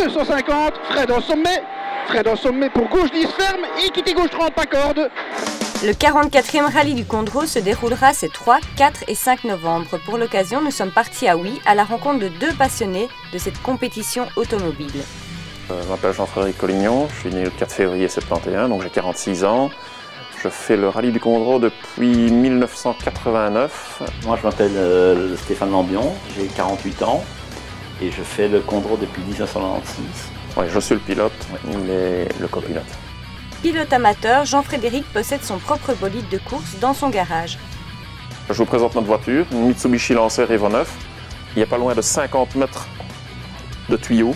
250, Fred en sommet. Fred en sommet pour gauche 10 ferme, équité gauche 30 pas corde. Le 44e rallye du Condro se déroulera ces 3, 4 et 5 novembre. Pour l'occasion, nous sommes partis à Huy à la rencontre de 2 passionnés de cette compétition automobile. Je m'appelle Jean-Frédéric Collignon, je suis né le 4 février 71, donc j'ai 46 ans. Je fais le rallye du Condro depuis 1989. Moi je m'appelle Stéphane Lambion, j'ai 48 ans et je fais le Condro depuis 1996. Ouais, je suis le pilote, il est le copilote. Pilote amateur, Jean-Frédéric possède son propre bolide de course dans son garage. Je vous présente notre voiture, une Mitsubishi Lancer Evo 9. Il n'y a pas loin de 50 mètres de tuyaux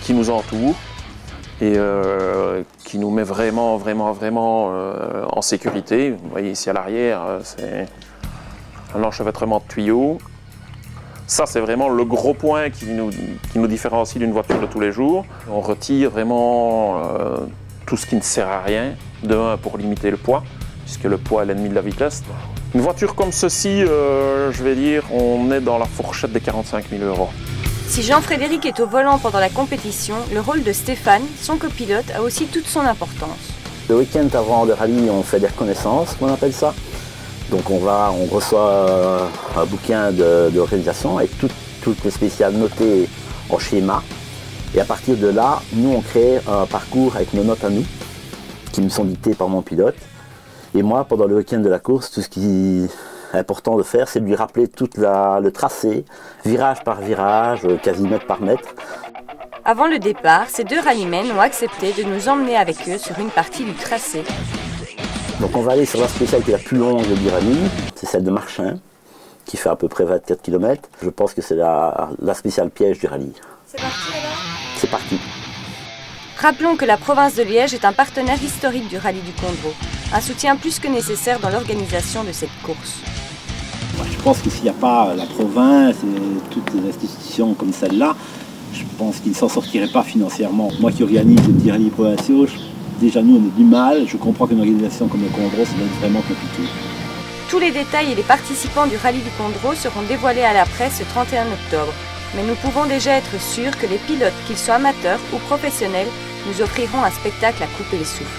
qui nous entourent et qui nous met vraiment en sécurité. Vous voyez ici à l'arrière, c'est un enchevêtrement de tuyaux. Ça, c'est vraiment le gros point qui nous différencie d'une voiture de tous les jours. On retire vraiment tout ce qui ne sert à rien, de un pour limiter le poids, puisque le poids est l'ennemi de la vitesse. Une voiture comme ceci, je vais dire, on est dans la fourchette des 45 000 €. Si Jean-Frédéric est au volant pendant la compétition, le rôle de Stéphane, son copilote, a aussi toute son importance. Le week-end avant le rallye, on fait des reconnaissances, on appelle ça. Donc on reçoit un bouquin d'organisation avec toutes les spéciales notées en schéma. Et à partir de là, nous on crée un parcours avec nos notes à nous, qui me sont dictées par mon pilote. Et moi, pendant le week-end de la course, tout ce qui est important de faire, c'est de lui rappeler tout le tracé, virage par virage, quasi mètre par mètre. Avant le départ, ces 2 rallymen ont accepté de nous emmener avec eux sur une partie du tracé. Donc on va aller sur la spéciale qui est la plus longue du rallye, c'est celle de Marchin, qui fait à peu près 24 km. Je pense que c'est la spéciale piège du rallye. C'est parti alors ? C'est parti. Rappelons que la province de Liège est un partenaire historique du rallye du Condro, un soutien plus que nécessaire dans l'organisation de cette course. Je pense que s'il n'y a pas la province et toutes les institutions comme celle-là, je pense qu'ils ne s'en sortiraient pas financièrement. Moi qui organise des petits rallyes provinciaux, déjà nous on a du mal, je comprends qu'une organisation comme le Condro, ça doit être vraiment compliqué. Tous les détails et les participants du rallye du Condro seront dévoilés à la presse le 31 octobre. Mais nous pouvons déjà être sûrs que les pilotes, qu'ils soient amateurs ou professionnels, nous offriront un spectacle à couper le souffle.